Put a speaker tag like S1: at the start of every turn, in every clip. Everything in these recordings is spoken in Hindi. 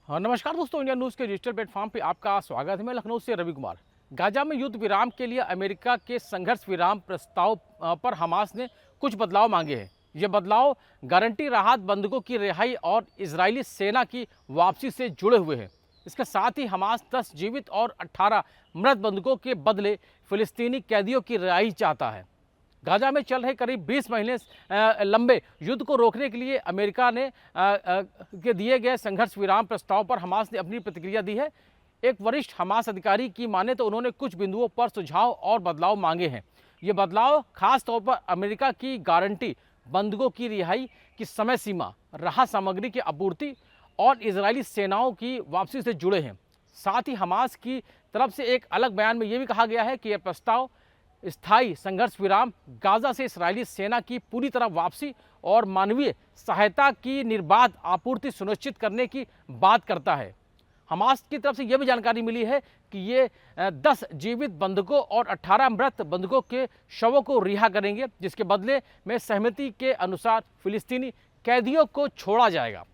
S1: हाँ, नमस्कार दोस्तों, इंडिया न्यूज़ के डिजिटल प्लेटफॉर्म पे आपका स्वागत है। मैं लखनऊ से रवि कुमार। गाजा में युद्ध विराम के लिए अमेरिका के संघर्ष विराम प्रस्ताव पर हमास ने कुछ बदलाव मांगे हैं। ये बदलाव गारंटी राहत बंधकों की रिहाई और इजरायली सेना की वापसी से जुड़े हुए हैं। इसके साथ ही हमास 10 जीवित और 18 मृत बंधकों के बदले फिलिस्तीनी कैदियों की रिहाई चाहता है। गाजा में चल रहे करीब 20 महीने लंबे युद्ध को रोकने के लिए अमेरिका ने के दिए गए संघर्ष विराम प्रस्ताव पर हमास ने अपनी प्रतिक्रिया दी है। एक वरिष्ठ हमास अधिकारी की माने तो उन्होंने कुछ बिंदुओं पर सुझाव और बदलाव मांगे हैं। ये बदलाव खास तौर पर अमेरिका की गारंटी बंधकों की रिहाई की समय सीमा, राहत सामग्री की आपूर्ति और इजरायली सेनाओं की वापसी से जुड़े हैं। साथ ही हमास की तरफ से एक अलग बयान में यह भी कहा गया है कि यह प्रस्ताव स्थायी संघर्ष विराम, गाजा से इस्राएली सेना की पूरी तरह वापसी और मानवीय सहायता की निर्बाध आपूर्ति सुनिश्चित करने की बात करता है। हमास की तरफ से यह भी जानकारी मिली है कि ये 10 जीवित बंधकों और 18 मृत बंधकों के शवों को रिहा करेंगे, जिसके बदले में सहमति के अनुसार फिलिस्तीनी कैदियों को छोड़ा जाएगा।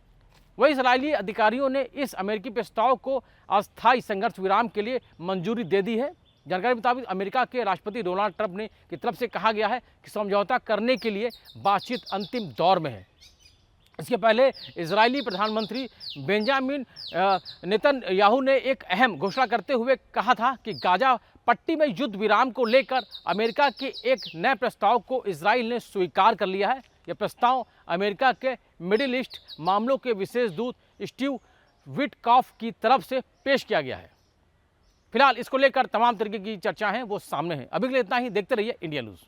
S1: वही इस्राएली अधिकारियों ने इस अमेरिकी प्रस्ताव को अस्थायी संघर्ष विराम के लिए मंजूरी दे दी है। जानकारी के मुताबिक अमेरिका के राष्ट्रपति डोनाल्ड ट्रंप ने की तरफ से कहा गया है कि समझौता करने के लिए बातचीत अंतिम दौर में है। इसके पहले इजरायली प्रधानमंत्री बेंजामिन नेतन्याहू ने एक अहम घोषणा करते हुए कहा था कि गाजा पट्टी में युद्ध विराम को लेकर अमेरिका के एक नए प्रस्ताव को इजराइल ने स्वीकार कर लिया है। यह प्रस्ताव अमेरिका के मिडिल ईस्ट मामलों के विशेष दूत स्टीव विटकॉफ की तरफ से पेश किया गया है। फिलहाल इसको लेकर तमाम तरीके की चर्चा है वो सामने है। अभी के लिए इतना ही। देखते रहिए इंडिया न्यूज़।